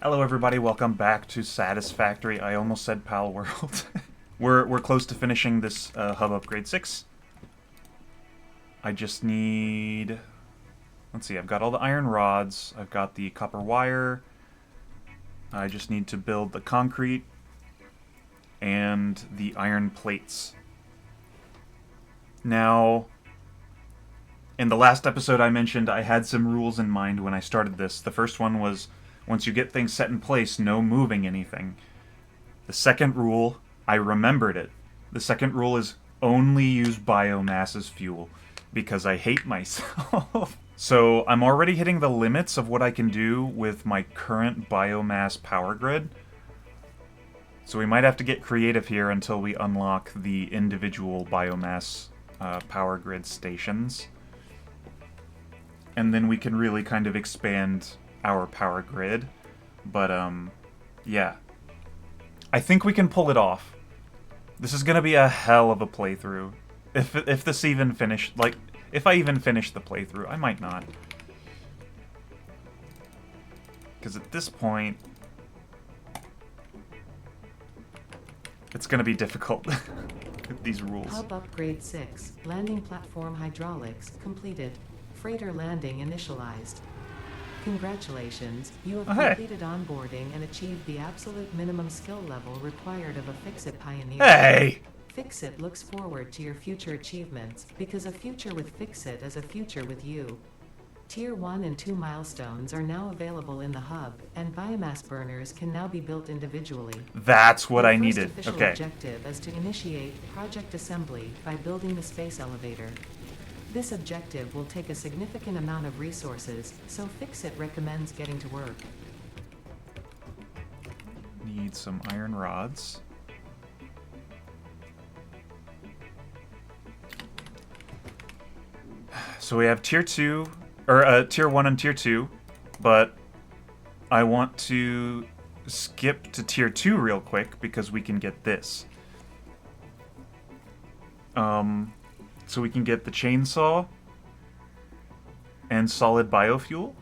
Hello everybody, welcome back to Satisfactory. I almost said Pal World. we're close to finishing this hub upgrade 6. I just need... Let's see, I've got all the iron rods, I've got the copper wire, I just need to build the concrete and the iron plates. Now, in the last episode I mentioned I had some rules in mind when I started this. The first one was, once you get things set in place, no moving anything. The second rule, I remembered it. The second rule is only use biomass as fuel, because I hate myself. So I'm already hitting the limits of what I can do with my current biomass power grid. So we might have to get creative here until we unlock the individual biomass power grid stations. And then we can really kind of expand our power grid. But, yeah. I think we can pull it off. This is gonna be a hell of a playthrough. If this even finished, like, if I even finish the playthrough, I might not. Because at this point, it's gonna be difficult with these rules. Hub Upgrade 6, Landing Platform Hydraulics, completed. Freighter landing initialized. Congratulations, you have completed onboarding and achieved the absolute minimum skill level required of a Fix-It pioneer. Hey! Fix-It looks forward to your future achievements, because a future with Fix-It is a future with you. Tier 1 and 2 milestones are now available in the hub, and biomass burners can now be built individually. That's what I Your first needed. official Okay. objective is to initiate project assembly by building the space elevator. This objective will take a significant amount of resources, so Fix-It recommends getting to work. Need some iron rods. So we have tier 2, or tier 1 and tier 2, but I want to skip to tier 2 real quick because we can get this. So we can get the chainsaw and solid biofuel.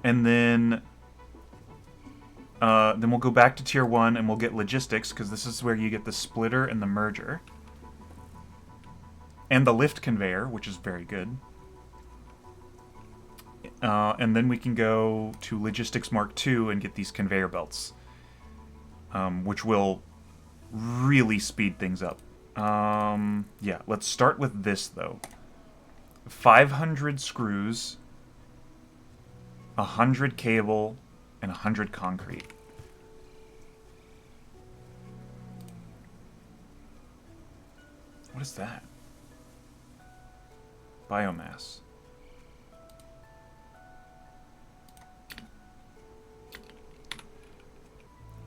And then we'll go back to tier 1 and we'll get logistics, because this is where you get the splitter and the merger. And the lift conveyor, which is very good. And then we can go to Logistics Mark II and get these conveyor belts, which will really speed things up. Yeah, let's start with this, though. 500 screws, 100 cable, and 100 concrete. What is that? Biomass.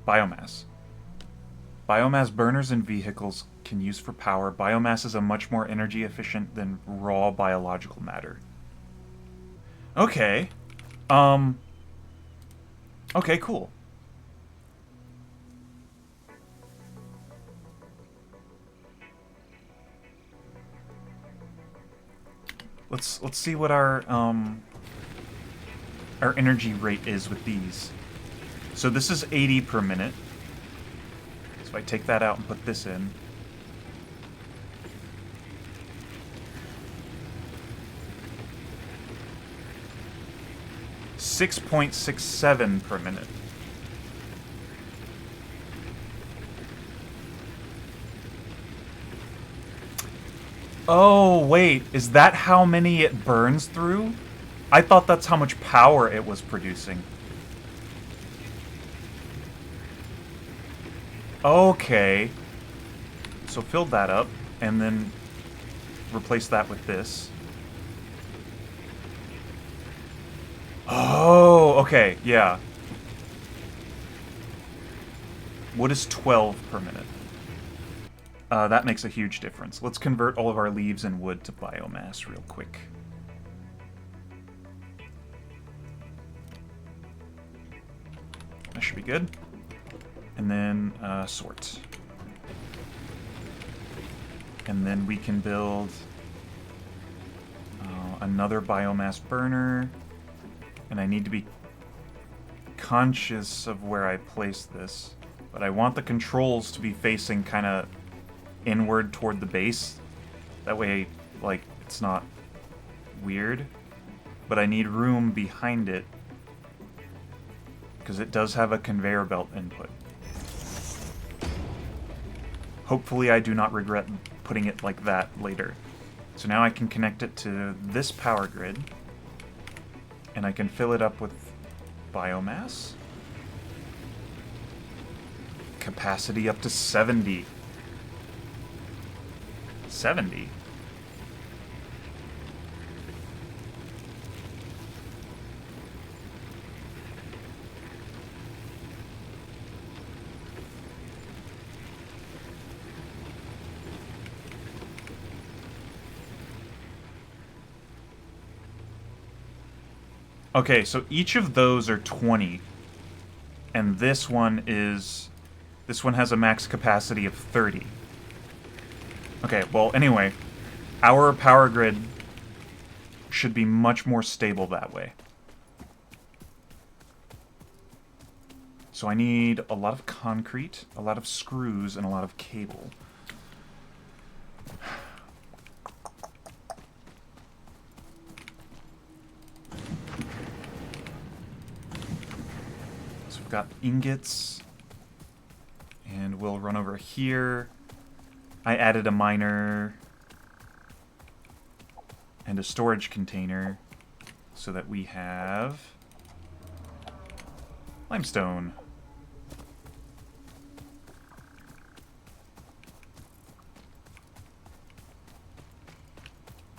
Biomass. Biomass burners and vehicles can use for power. Biomass is a much more energy efficient than raw biological matter. Okay. Okay, cool. Let's see what our energy rate is with these. So this is 80 per minute. So if I take that out and put this in. $6.67 per minute. Oh, wait. Is that how many it burns through? I thought that's how much power it was producing. Okay. So fill that up, and then replace that with this. Oh, okay, yeah. What is 12 per minute? That makes a huge difference. Let's convert all of our leaves and wood to biomass real quick. That should be good. And then sort. And then we can build another biomass burner. And I need to be conscious of where I place this, but I want the controls to be facing kind of inward toward the base. That way, like, it's not weird. But I need room behind it because it does have a conveyor belt input. Hopefully I do not regret putting it like that later. So now I can connect it to this power grid, and I can fill it up with biomass. Capacity up to 70. 70? Okay, so each of those are 20. And this one is... This one has a max capacity of 30. Okay, well, anyway, our power grid should be much more stable that way. So I need a lot of concrete, a lot of screws, and a lot of cable. So we've got ingots, and we'll run over here. I added a miner and a storage container so that we have limestone.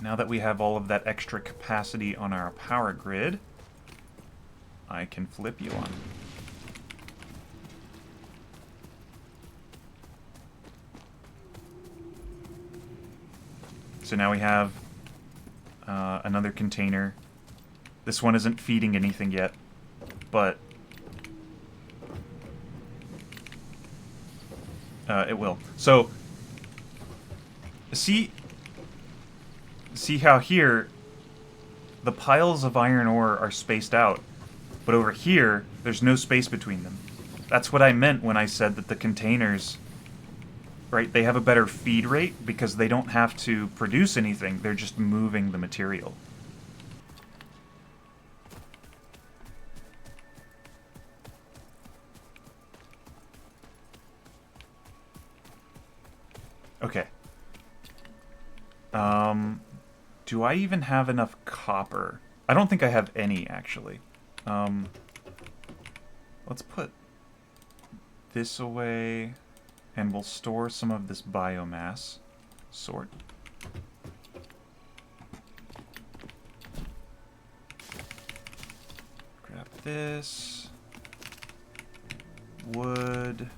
Now that we have all of that extra capacity on our power grid, I can flip you on. So now we have another container. This one isn't feeding anything yet, but it will. So see how here the piles of iron ore are spaced out, but over here there's no space between them. That's what I meant when I said that the containers, right, they have a better feed rate because they don't have to produce anything, they're just moving the material. Okay. Do I even have enough copper? I don't think I have any, actually. Let's put this away, and we'll store some of this biomass. Sort. Grab this. Wood.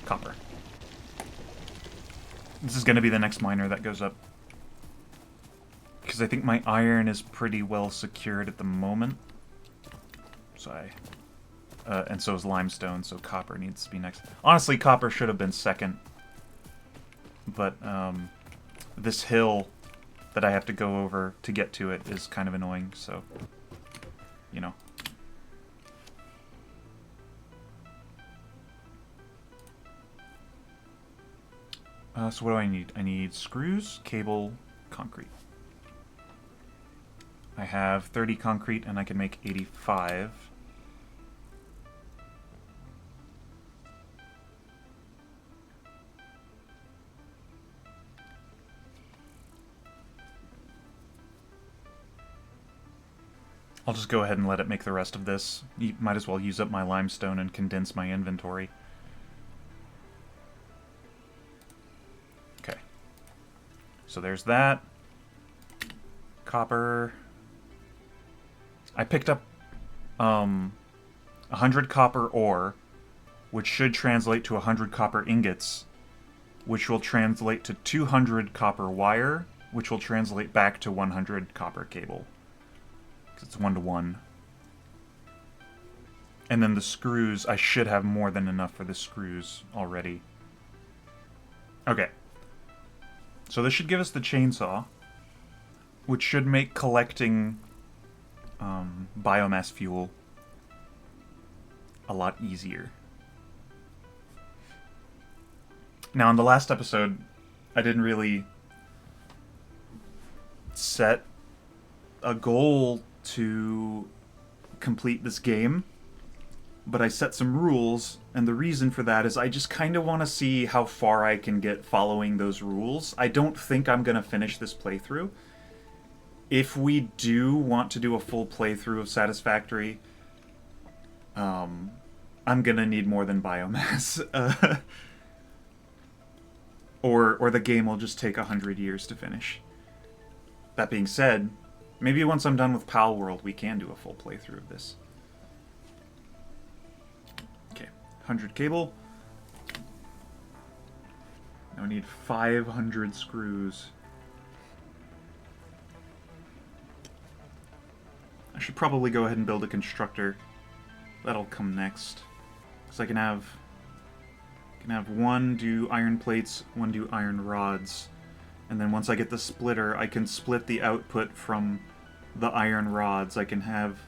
Copper. This is going to be the next miner that goes up. Because I think my iron is pretty well secured at the moment. So and so is limestone, so copper needs to be next. Honestly, copper should have been second. But this hill that I have to go over to get to it is kind of annoying, so, you know. So what do I need? I need screws, cable, concrete. I have 30 concrete and I can make 85. I'll just go ahead and let it make the rest of this. You might as well use up my limestone and condense my inventory. Okay. So there's that. Copper. I picked up 100 copper ore, which should translate to 100 copper ingots, which will translate to 200 copper wire, which will translate back to 100 copper cable. Because it's 1 to 1. And then the screws, I should have more than enough for the screws already. Okay. So this should give us the chainsaw, which should make collecting biomass fuel a lot easier. Now, in the last episode, I didn't really set a goal to complete this game, but I set some rules, and the reason for that is I just kind of want to see how far I can get following those rules. I don't think I'm going to finish this playthrough. If we do want to do a full playthrough of Satisfactory, I'm going to need more than biomass. Or the game will just take 100 years to finish. That being said, maybe once I'm done with Pal World, we can do a full playthrough of this. Okay, 100 cable. Now we need 500 screws. I should probably go ahead and build a constructor. That'll come next. Because I can have one do iron plates, one do iron rods. And then once I get the splitter, I can split the output from the iron rods. I can have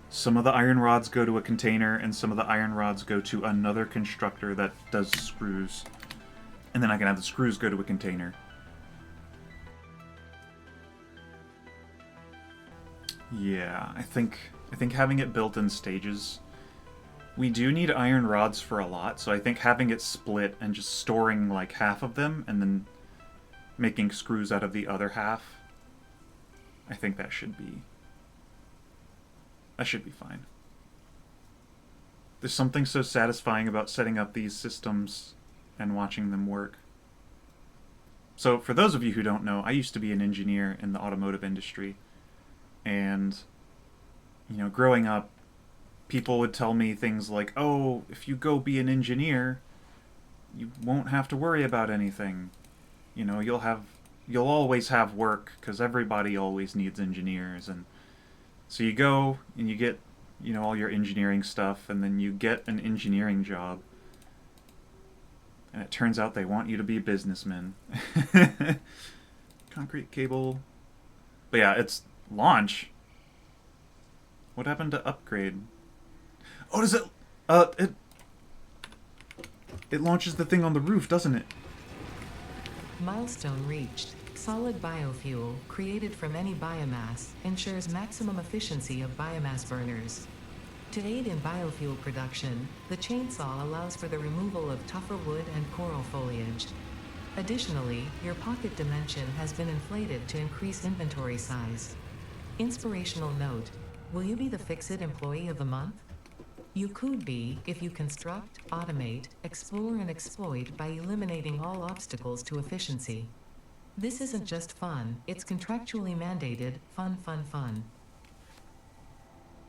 some of the iron rods go to a container, and some of the iron rods go to another constructor that does screws. And then I can have the screws go to a container. Yeah, I think having it built in stages. We do need iron rods for a lot, so I think having it split and just storing like half of them and then making screws out of the other half, I think that should be fine. There's something so satisfying about setting up these systems and watching them work. So for those of you who don't know, I used to be an engineer in the automotive industry, and growing up, people would tell me things like, oh, if you go be an engineer, you won't have to worry about anything. You'll always have work, because everybody always needs engineers. And so you go and you get, all your engineering stuff, and then you get an engineering job. And it turns out they want you to be a businessman. Concrete cable. But yeah, it's launch. What happened to upgrade? Oh, does it... It launches the thing on the roof, doesn't it? Milestone reached. Solid biofuel, created from any biomass, ensures maximum efficiency of biomass burners. To aid in biofuel production, the chainsaw allows for the removal of tougher wood and coral foliage. Additionally, your pocket dimension has been inflated to increase inventory size. Inspirational note: will you be the Fix-It Employee of the Month? You could be if you construct, automate, explore, and exploit by eliminating all obstacles to efficiency. This isn't just fun, it's contractually mandated fun, fun, fun.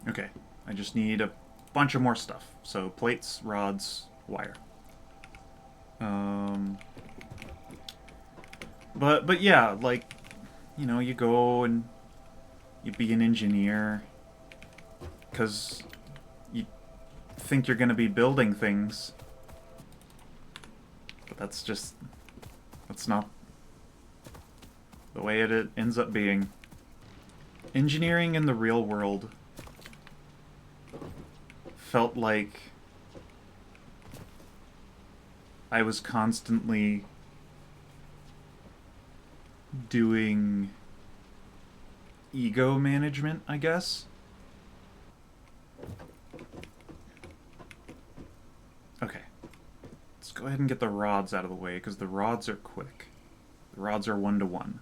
Okay, I just need a bunch of more stuff. So plates, rods, wire. But yeah, like, you go and you be an engineer because you think you're going to be building things, but that's not the way it ends up being. Engineering in the real world felt like I was constantly doing ego management, I guess. Okay. Let's go ahead and get the rods out of the way, because the rods are quick. The rods are 1 to 1.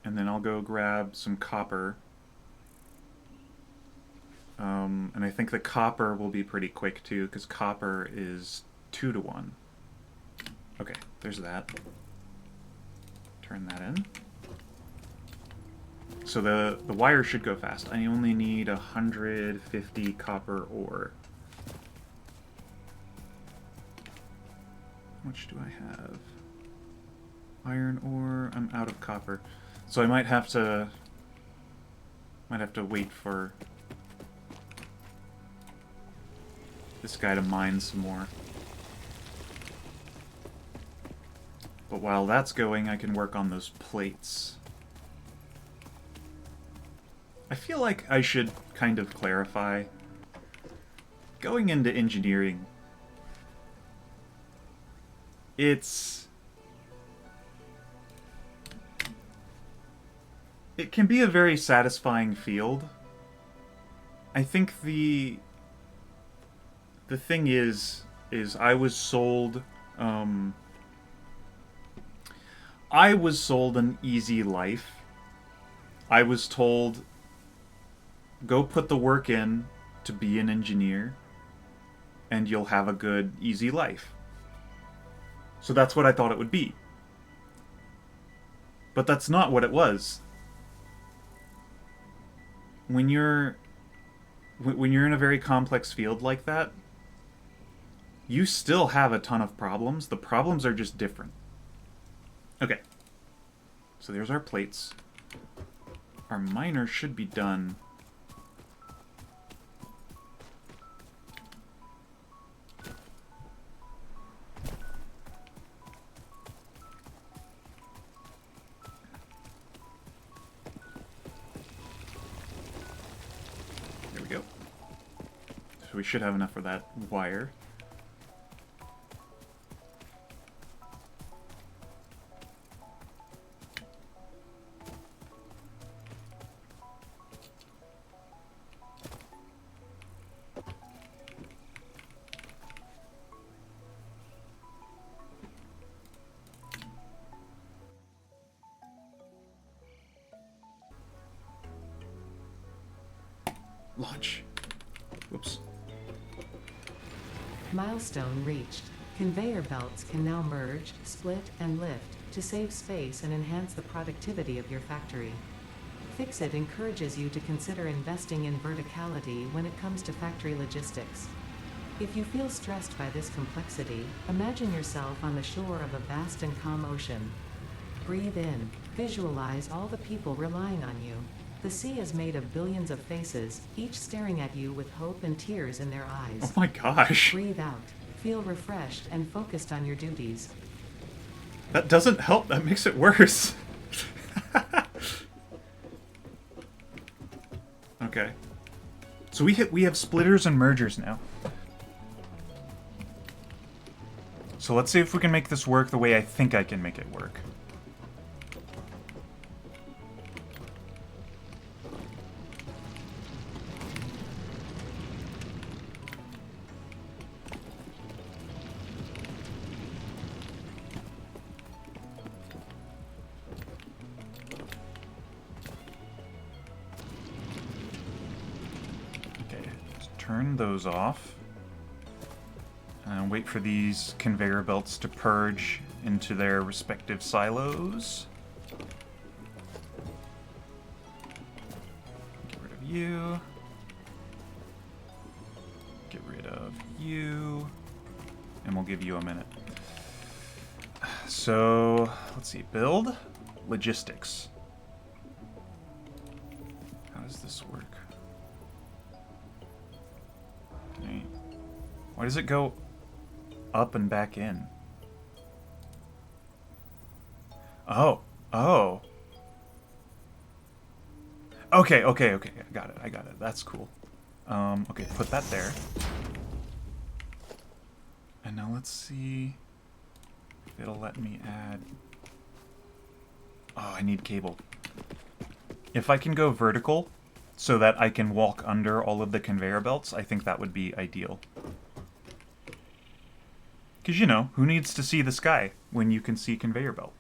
And then I'll go grab some copper. And I think the copper will be pretty quick too, because copper is 2 to 1. Okay, there's that. Turn that in. So the wire should go fast. I only need 150 copper ore. How much do I have? iron ore. I'm out of copper. So I might have to wait for this guy to mine some more. But while that's going, I can work on those plates. I feel like I should kind of clarify. Going into engineering, it can be a very satisfying field. I think the thing is I was sold an easy life. I was told, go put the work in to be an engineer, and you'll have a good, easy life. So that's what I thought it would be. But that's not what it was. When you're in a very complex field like that, you still have a ton of problems. The problems are just different. Okay. So there's our plates. Our miner should be done. There we go. So we should have enough for that wire. Launch. Whoops. Milestone reached. Conveyor belts can now merge, split, and lift to save space and enhance the productivity of your factory. Fixit encourages you to consider investing in verticality when it comes to factory logistics. If you feel stressed by this complexity, imagine yourself on the shore of a vast and calm ocean. Breathe in. Visualize all the people relying on you. The sea is made of billions of faces, each staring at you with hope and tears in their eyes. Oh my gosh. Breathe out. Feel refreshed and focused on your duties. That doesn't help. That makes it worse. Okay. So we have splitters and mergers now. So let's see if we can make this work the way I think I can make it work. Turn those off and wait for these conveyor belts to purge into their respective silos. Get rid of you. Get rid of you. And we'll give you a minute. So, let's see. Build. Logistics. How does this work? Why does it go up and back in? Oh. Oh. Okay. I got it. That's cool. Okay, put that there. And now let's see if it'll let me add... Oh, I need cable. If I can go vertical so that I can walk under all of the conveyor belts, I think that would be ideal. Because, you know, who needs to see the sky when you can see conveyor belt?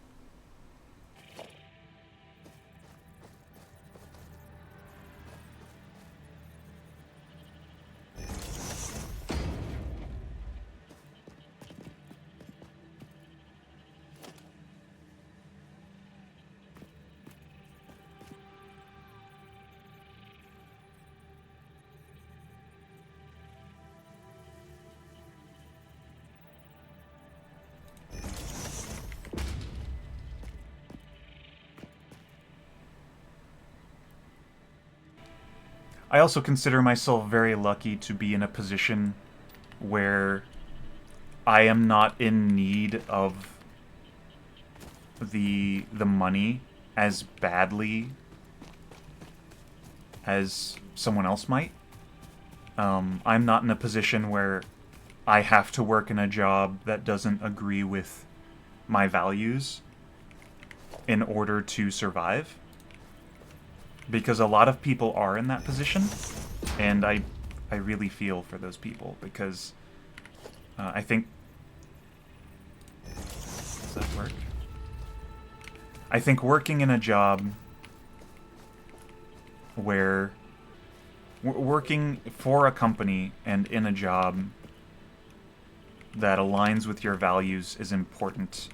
I also consider myself very lucky to be in a position where I am not in need of the money as badly as someone else might. I'm not in a position where I have to work in a job that doesn't agree with my values in order to survive. Because a lot of people are in that position, and I really feel for those people because I think... Does that work? I think working in a job where... Working for a company and in a job that aligns with your values is important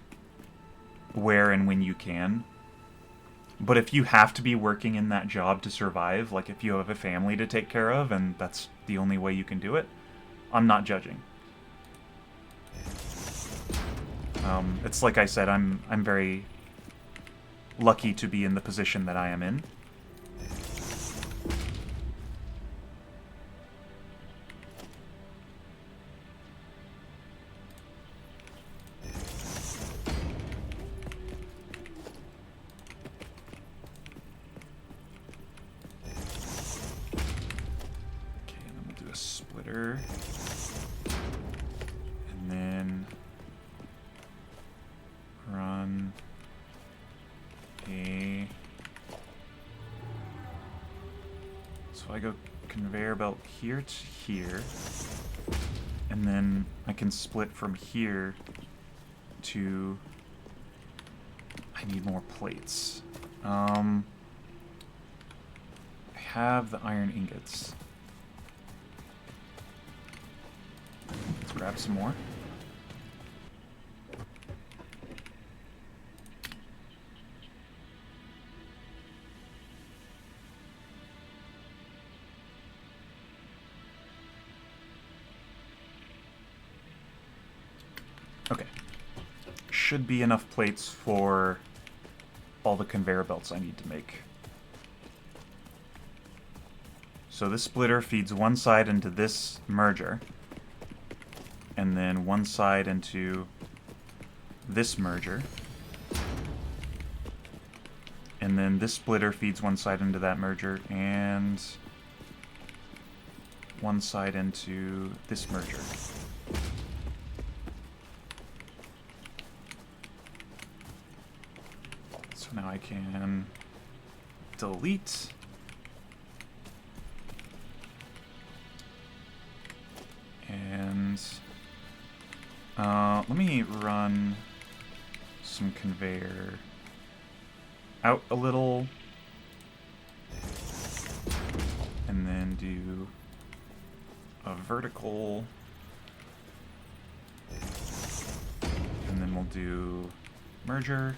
where and when you can. But if you have to be working in that job to survive, like if you have a family to take care of and that's the only way you can do it, I'm not judging. It's like I said, I'm very lucky to be in the position that I am in. And then run a... So I go conveyor belt here to here, and then I can split from here to... I need more plates. I have the iron ingots. Let's grab some more. Okay. Should be enough plates for all the conveyor belts I need to make. So this splitter feeds one side into this merger, and then one side into this merger, and then this splitter feeds one side into that merger, and one side into this merger. So now I can delete. And let me run some conveyor out a little, and then do a vertical, and then we'll do merger,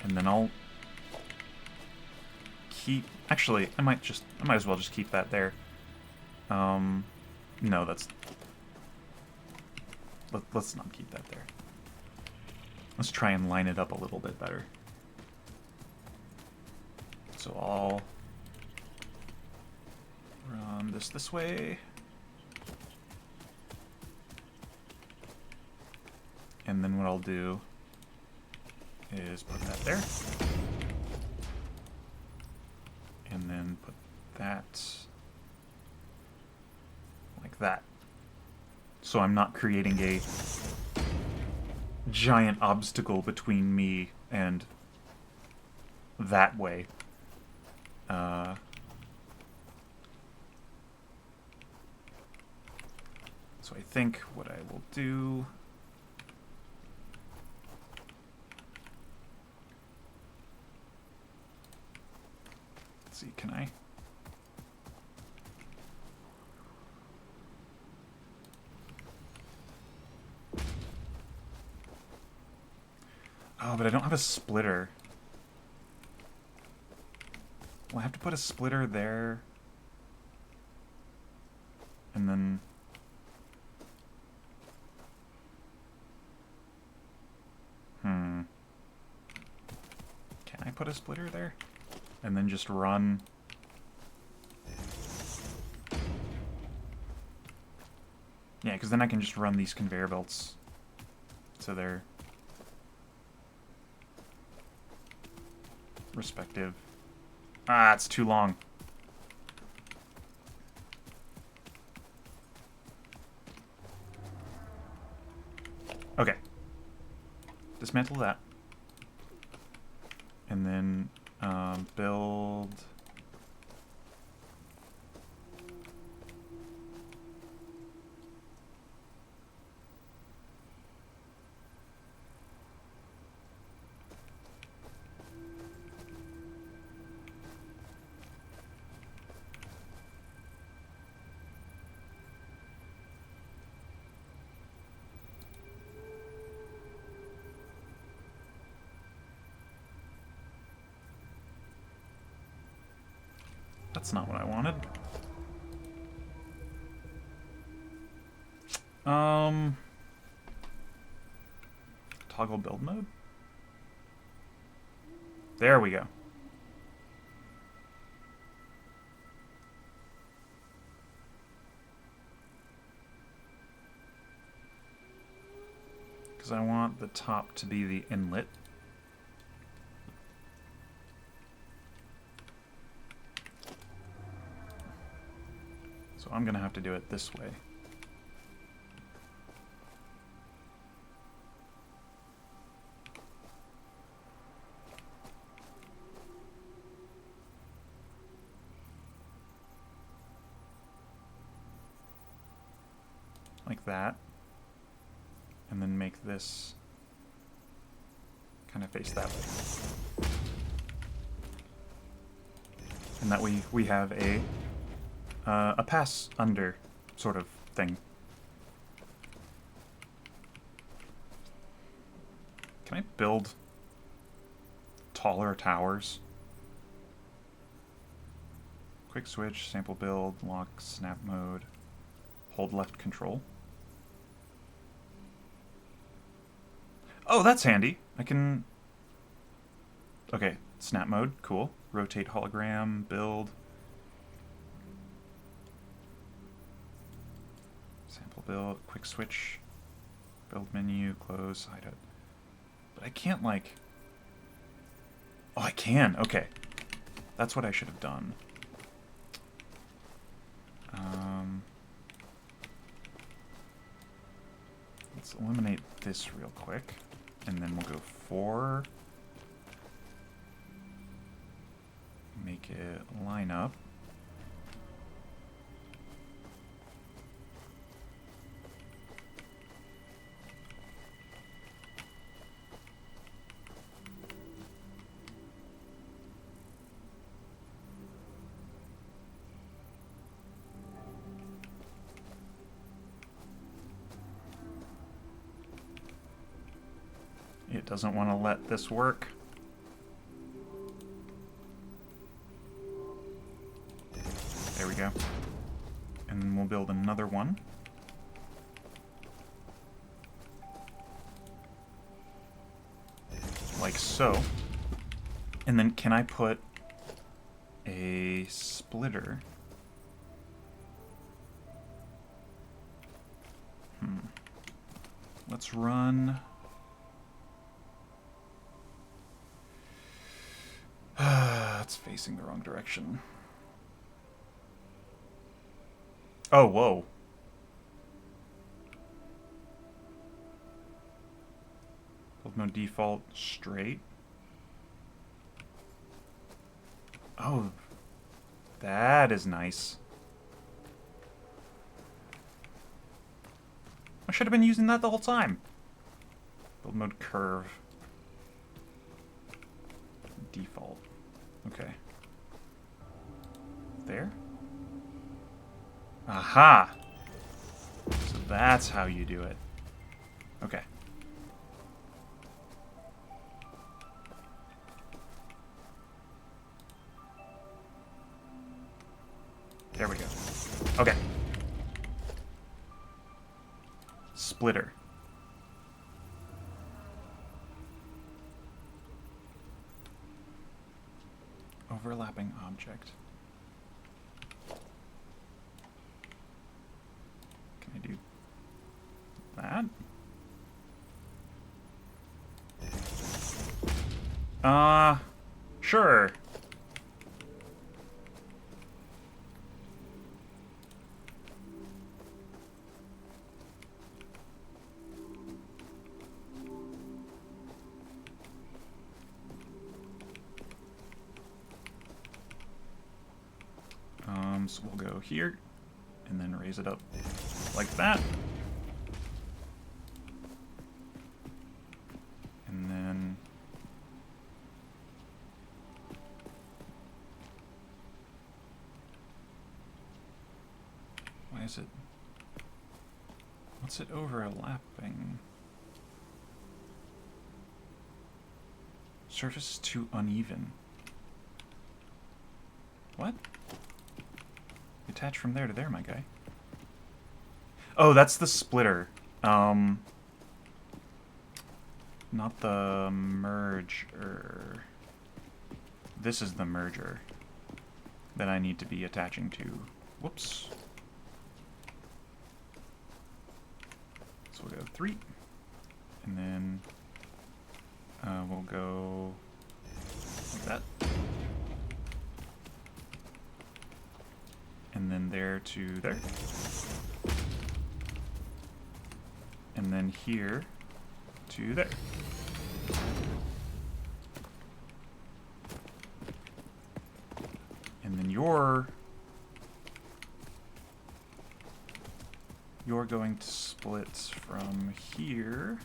and then I'll keep... Actually, I might as well just keep that there. No, that's... Let's not keep that there. Let's try and line it up a little bit better. So I'll run this way. And then what I'll do is put that there. And then put that like that. So I'm not creating a giant obstacle between me and that way. So I think what I will do... Let's see, can I... Oh, but I don't have a splitter. Well, I have to put a splitter there. And then... Can I put a splitter there? And then just run... Yeah, because then I can just run these conveyor belts to their respective... Ah, it's too long. Okay. Dismantle that. And then build... That's not what I wanted. Toggle build mode? There we go. Because I want the top to be the inlet. So I'm going to have to do it this way. Like that. And then make this kind of face that way. And that way we have a pass under sort of thing. Can I build taller towers? Quick switch, sample build, lock, snap mode, hold left control. Oh, that's handy. I can... Okay, snap mode, cool. Rotate hologram, build. Sample build, quick switch, build menu, close, hide it. But I can't, like... Oh, I can, okay. That's what I should have done. Let's eliminate this real quick. And then we'll go 4. Make it line up. It doesn't want to let this work. There we go. And then we'll build another one. Like so. And then can I put a splitter? Let's run... It's facing the wrong direction. Oh, whoa. Build mode default straight. Oh, that is nice. I should have been using that the whole time. Build mode curve. Default. Okay. There? Aha! So that's how you do it. Okay. There we go. Okay. Splitter. Overlapping object. Can I do that? Sure. So we'll go here, and then raise it up like that. And then why is it? What's it overlapping? Surface is too uneven. What? Attach from there to there, my guy. Oh, that's the splitter. Not the merger. This is the merger that I need to be attaching to. Whoops. So we'll go 3. And then we'll go like that. And then there to there. And then here to there. And then you're going to split from here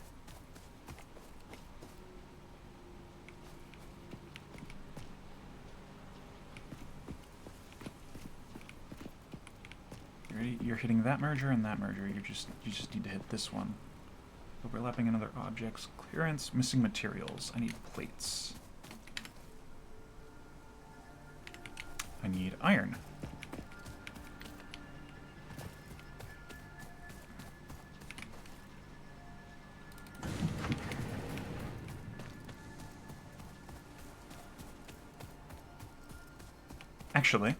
you're hitting that merger and that merger. You just need to hit this one. Overlapping another objects. Clearance. Missing materials. I need plates. I need iron. Actually,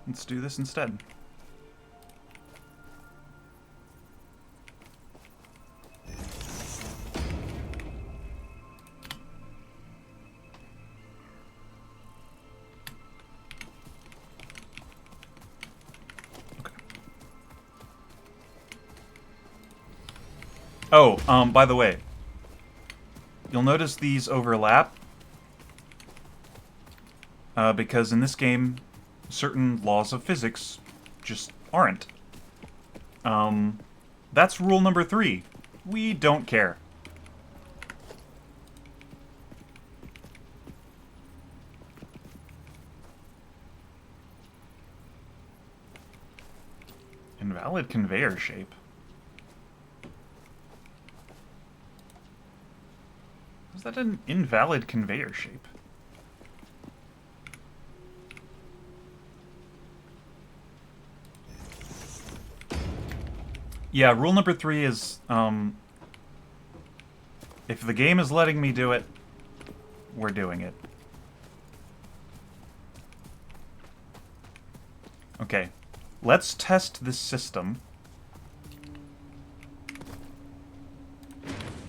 let's do this instead. Oh, by the way, you'll notice these overlap because in this game, certain laws of physics just aren't. That's rule number 3. We don't care. Invalid conveyor shape. Is that an invalid conveyor shape? Yeah, rule number 3 is, if the game is letting me do it, we're doing it. Okay, let's test this system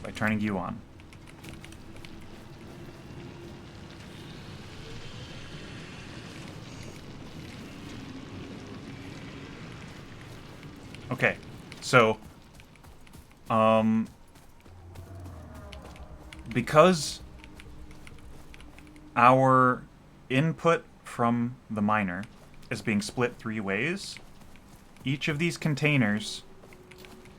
by turning you on. Okay, so, because our input from the miner is being split 3 ways, each of these containers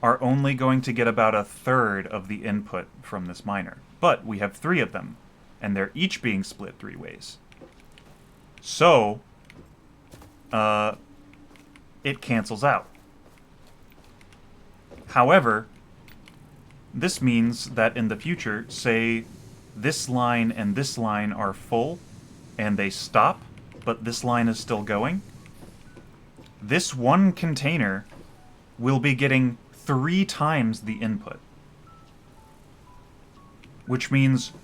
are only going to get about 1/3 of the input from this miner. But we have 3 of them, and they're each being split 3 ways. So, it cancels out. However, this means that in the future, say this line and this line are full and they stop, but this line is still going, this one container will be getting 3 times the input. Which means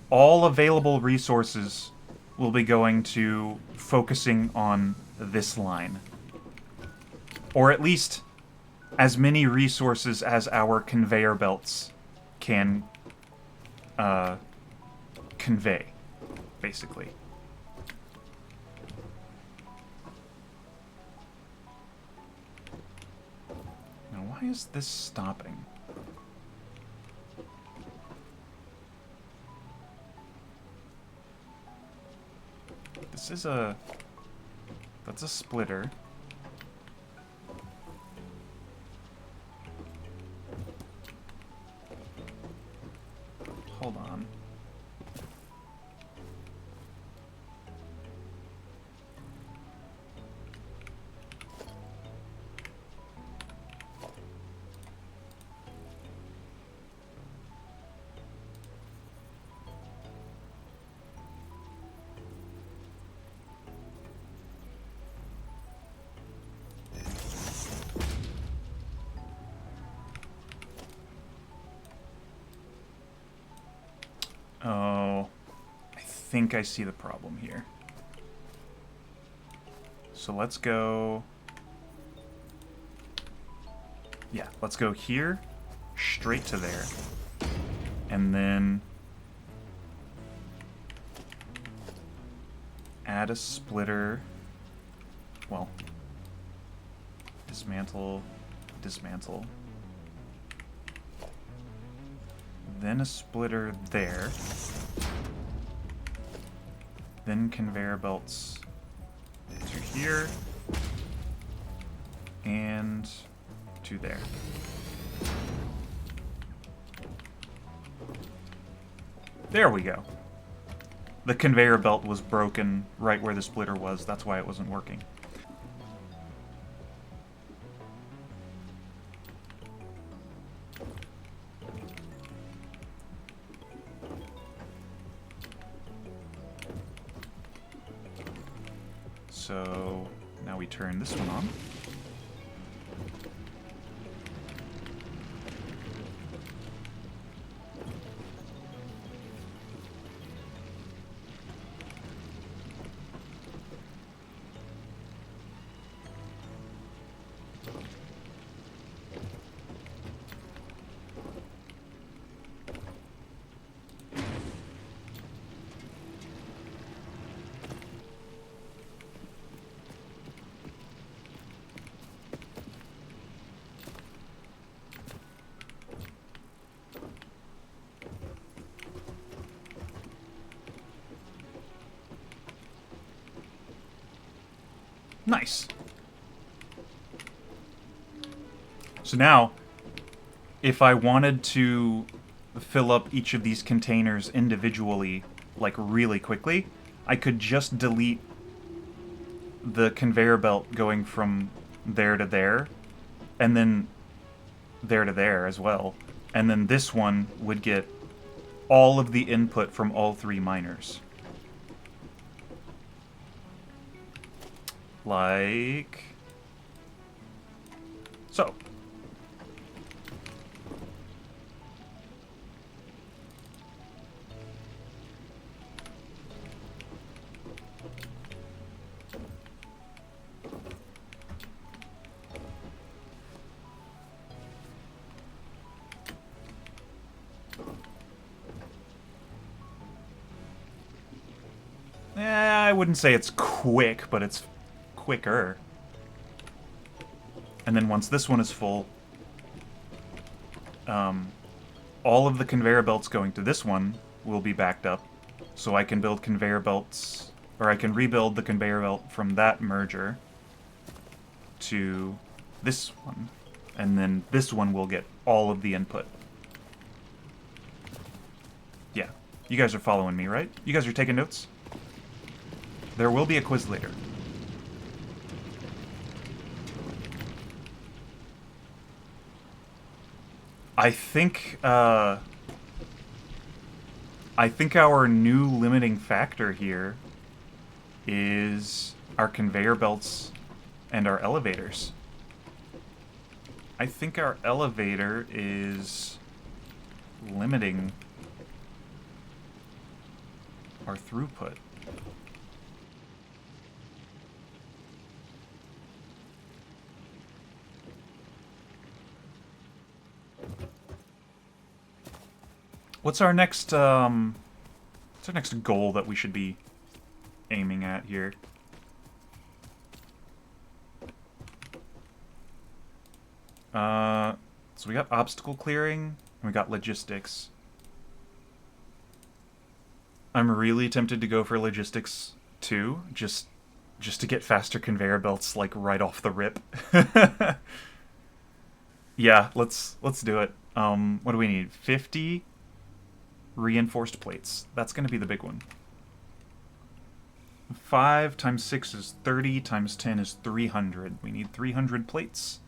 all available resources we'll be going to focusing on this line. Or at least as many resources as our conveyor belts can convey, basically. Now, why is this stopping? This is a... That's a splitter. Hold on. Oh, I think I see the problem here. So let's go... Yeah, let's go here, straight to there. And then... add a splitter. Well, dismantle, dismantle. Then a splitter there. Then conveyor belts to here. And to there. There we go. The conveyor belt was broken right where the splitter was. That's why it wasn't working. So now we turn this one on. Nice. So now, if I wanted to fill up each of these containers individually, like really quickly, I could just delete the conveyor belt going from there to there, and then there to there as well. And then this one would get all of the input from all three miners. Like so. I wouldn't say it's quick, but it's quicker. And then once this one is full, all of the conveyor belts going to this one will be backed up, so I can build conveyor belts, or I can rebuild the conveyor belt from that merger to this one, and then this one will get all of the input. Yeah, you guys are following me, right? You guys are taking notes? There will be a quiz later. I think our new limiting factor here is our conveyor belts and our elevators. I think our elevator is limiting our throughput. What's our next goal that we should be aiming at here? So we got obstacle clearing, and we got logistics. I'm really tempted to go for logistics too, just to get faster conveyor belts like right off the rip. Yeah, let's do it. What do we need? 50 reinforced plates. That's going to be the big one. 5 times 6 is 30, times 10 is 300. We need 300 plates.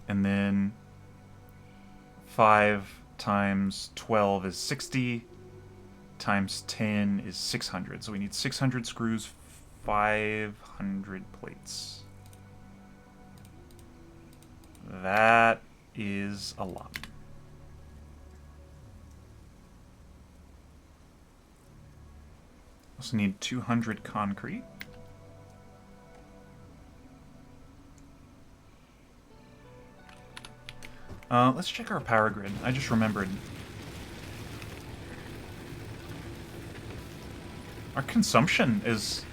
And then 5 times 12 is 60, times 10 is 600. So we need 600 screws, 500 plates. That is a lot. Also need 200 concrete. Let's check our power grid. I just remembered. Our consumption is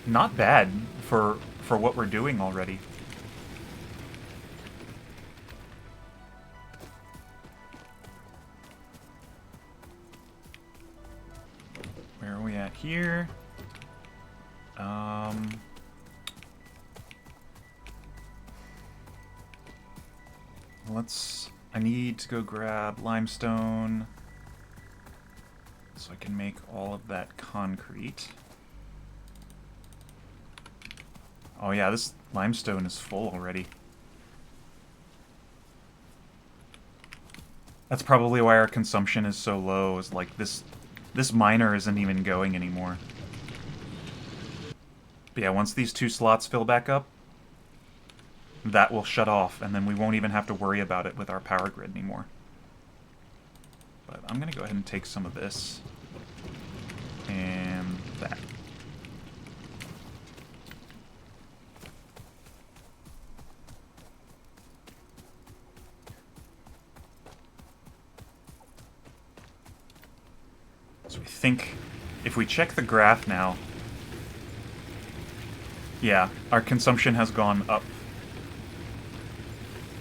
not bad for what we're doing already. Where are we at here? I need to go grab limestone so I can make all of that concrete. Oh yeah, this limestone is full already. That's probably why our consumption is so low, is like this miner isn't even going anymore. But yeah, once these 2 slots fill back up, that will shut off, and then we won't even have to worry about it with our power grid anymore. But I'm going to go ahead and take some of this. And that. So we think, if we check the graph now, yeah, our consumption has gone up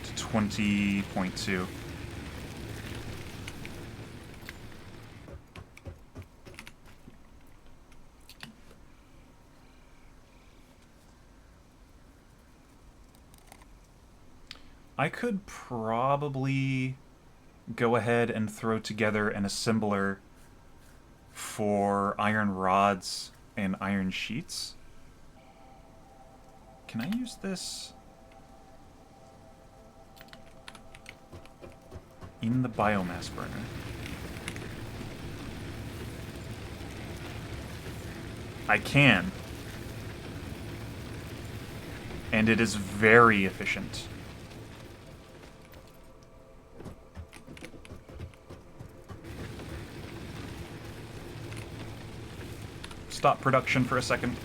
to 20.2. I could probably go ahead and throw together an assembler for iron rods and iron sheets. Can I use this in the biomass burner? I can. And it is very efficient. Stop production for a second.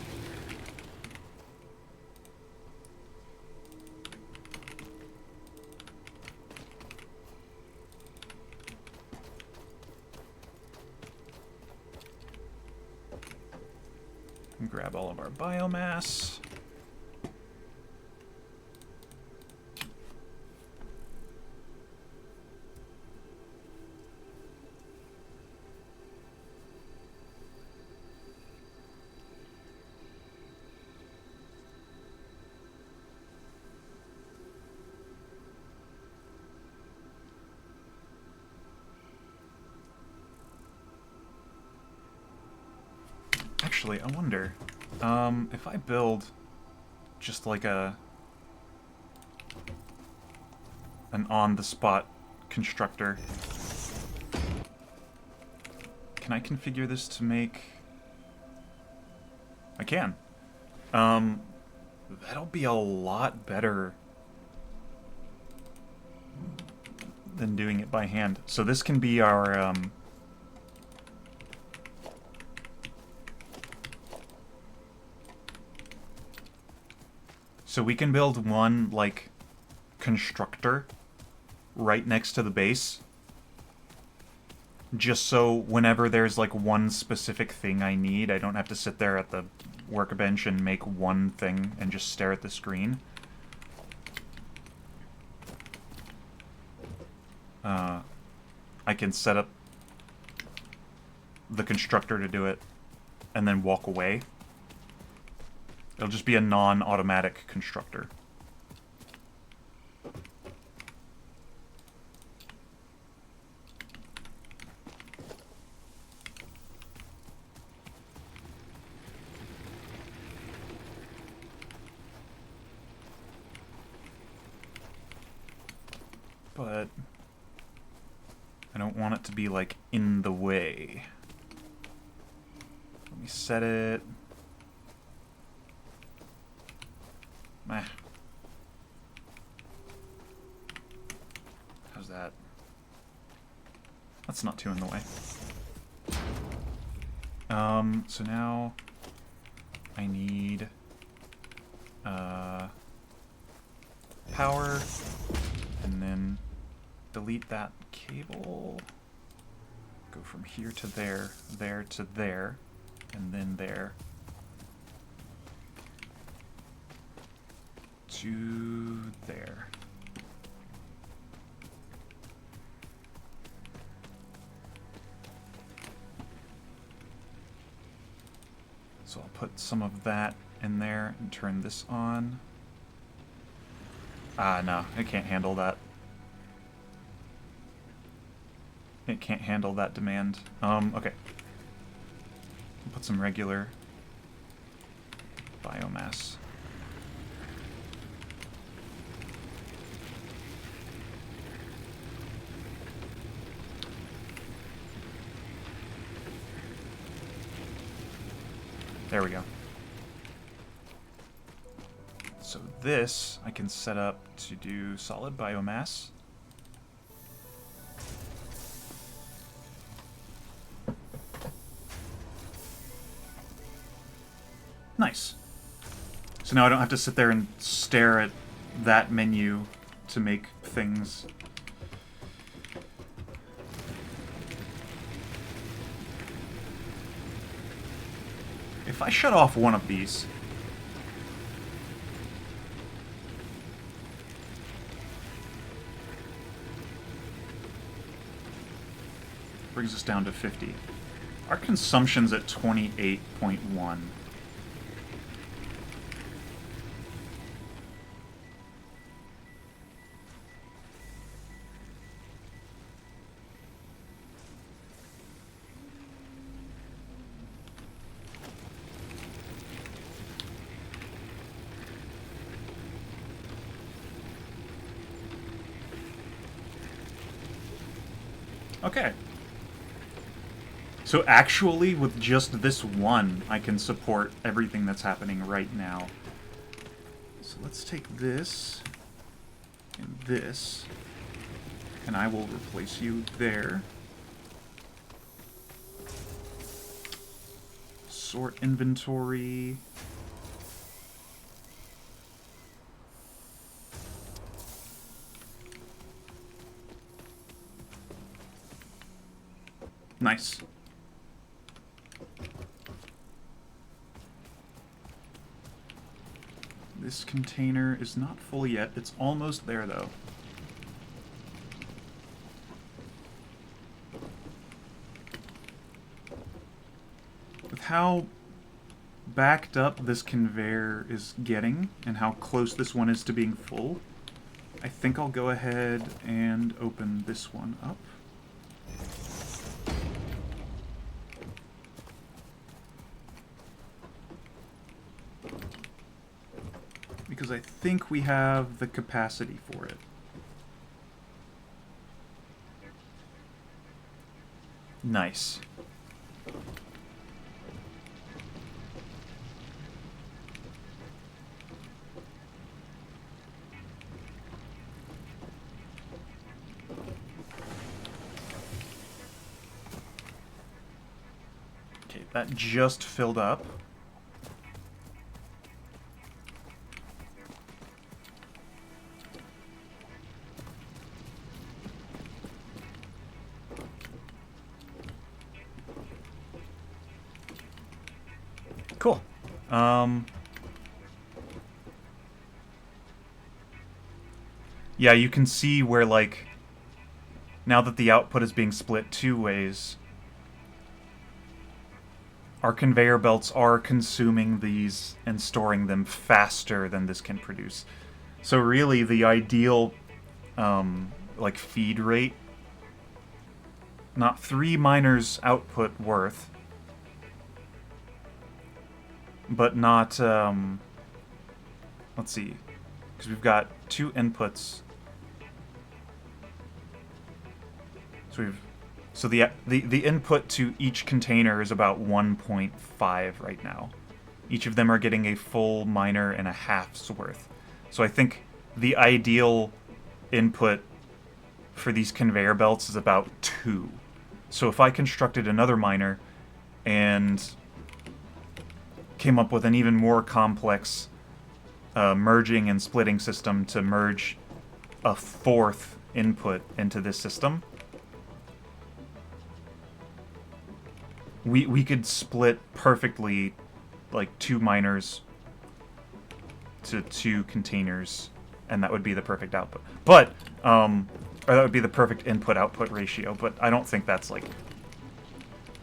And grab all of our biomass. Actually, I wonder, if I build just like an on-the-spot constructor, can I configure this to make... I can. That'll be a lot better than doing it by hand. So this can be our, so we can build one, like, constructor right next to the base, just so whenever there's like one specific thing I need, I don't have to sit there at the workbench and make one thing and just stare at the screen. I can set up the constructor to do it and then walk away. It'll just be a non-automatic constructor. But I don't want it to be, like, in the way. Let me set it. Meh. How's that? That's not too in the way. So now I need power, and then delete that cable. Go from here to there, there to there, and then there. To there. So I'll put some of that in there and turn this on. Ah, no, it can't handle that. It can't handle that demand. Okay. I'll put some regular biomass. There we go. So this I can set up to do solid biomass. Nice. So now I don't have to sit there and stare at that menu to make things. If I shut off one of these, brings us down to 50. Our consumption's at 28.1. Okay. So actually, with just this one, I can support everything that's happening right now. So let's take this and I will replace you there. Sort inventory. Nice. This container is not full yet. It's almost there, though. With how backed up this conveyor is getting, and how close this one is to being full, I think I'll go ahead and open this one up. Because I think we have the capacity for it. Nice. Okay, that just filled up. Cool. Yeah, you can see where, like, now that the output is being split two ways, our conveyor belts are consuming these and storing them faster than this can produce. So really, the ideal, like, feed rate, not 3 miners output worth, but not, let's see, because we've got 2 inputs. So the input to each container is about 1.5 right now. Each of them are getting a full miner and a half's worth. So I think the ideal input for these conveyor belts is about 2. So if I constructed another miner and came up with an even more complex merging and splitting system to merge a 4th input into this system, we could split perfectly, like, 2 miners to 2 containers, and that would be the perfect output. But, or that would be the perfect input-output ratio, but I don't think that's, like,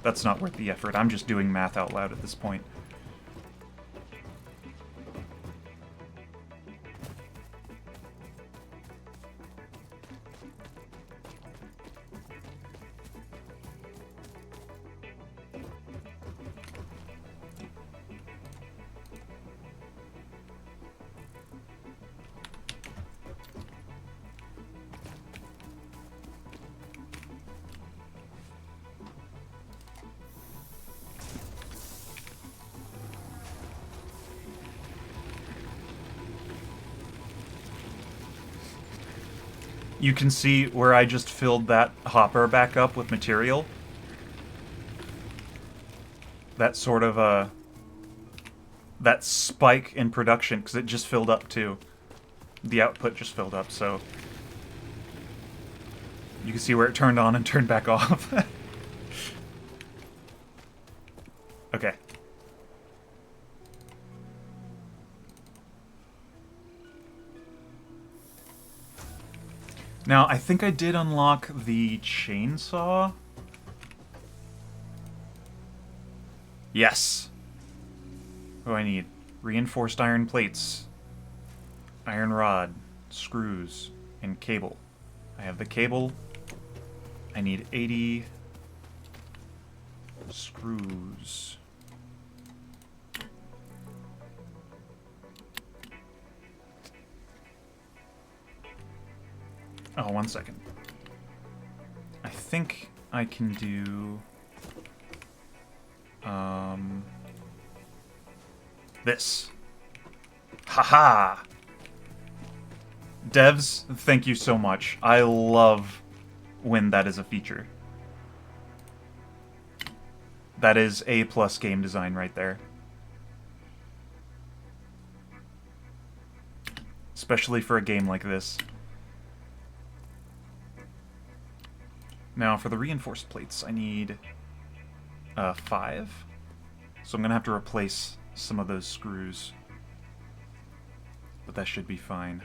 that's not worth the effort. I'm just doing math out loud at this point. You can see where I just filled that hopper back up with material. That sort of, that spike in production, because it just filled up too. The output just filled up, so you can see where it turned on and turned back off. Okay. Now, I think I did unlock the chainsaw. Yes. What do I need? Reinforced iron plates, iron rod, screws, and cable. I have the cable. I need 80 screws. Oh, 1 second. I think I can do this. Haha! Devs, thank you so much. I love when that is a feature. That is A+ game design right there. Especially for a game like this. Now, for the reinforced plates, I need 5. So I'm going to have to replace some of those screws. But that should be fine.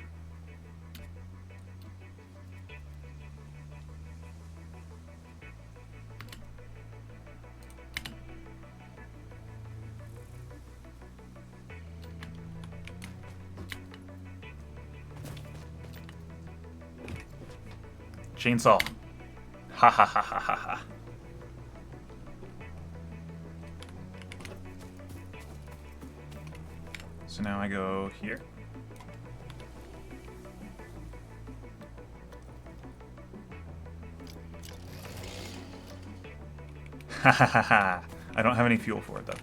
Chainsaw. Ha ha ha ha ha ha. So now I go here. Ha ha ha ha. I don't have any fuel for it though.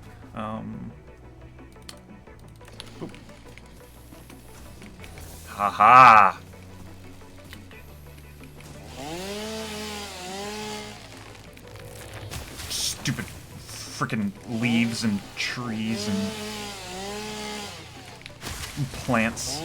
Oop. Ha ha. Stupid freaking leaves and trees and plants.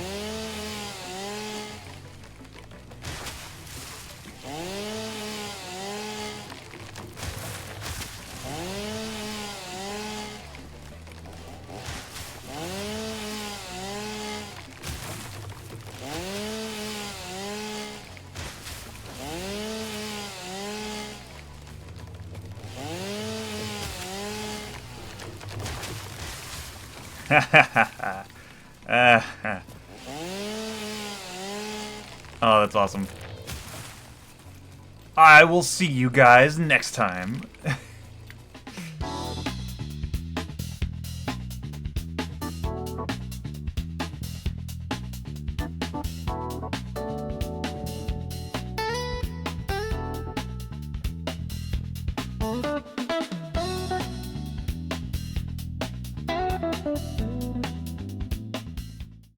Oh, that's awesome. I will see you guys next time.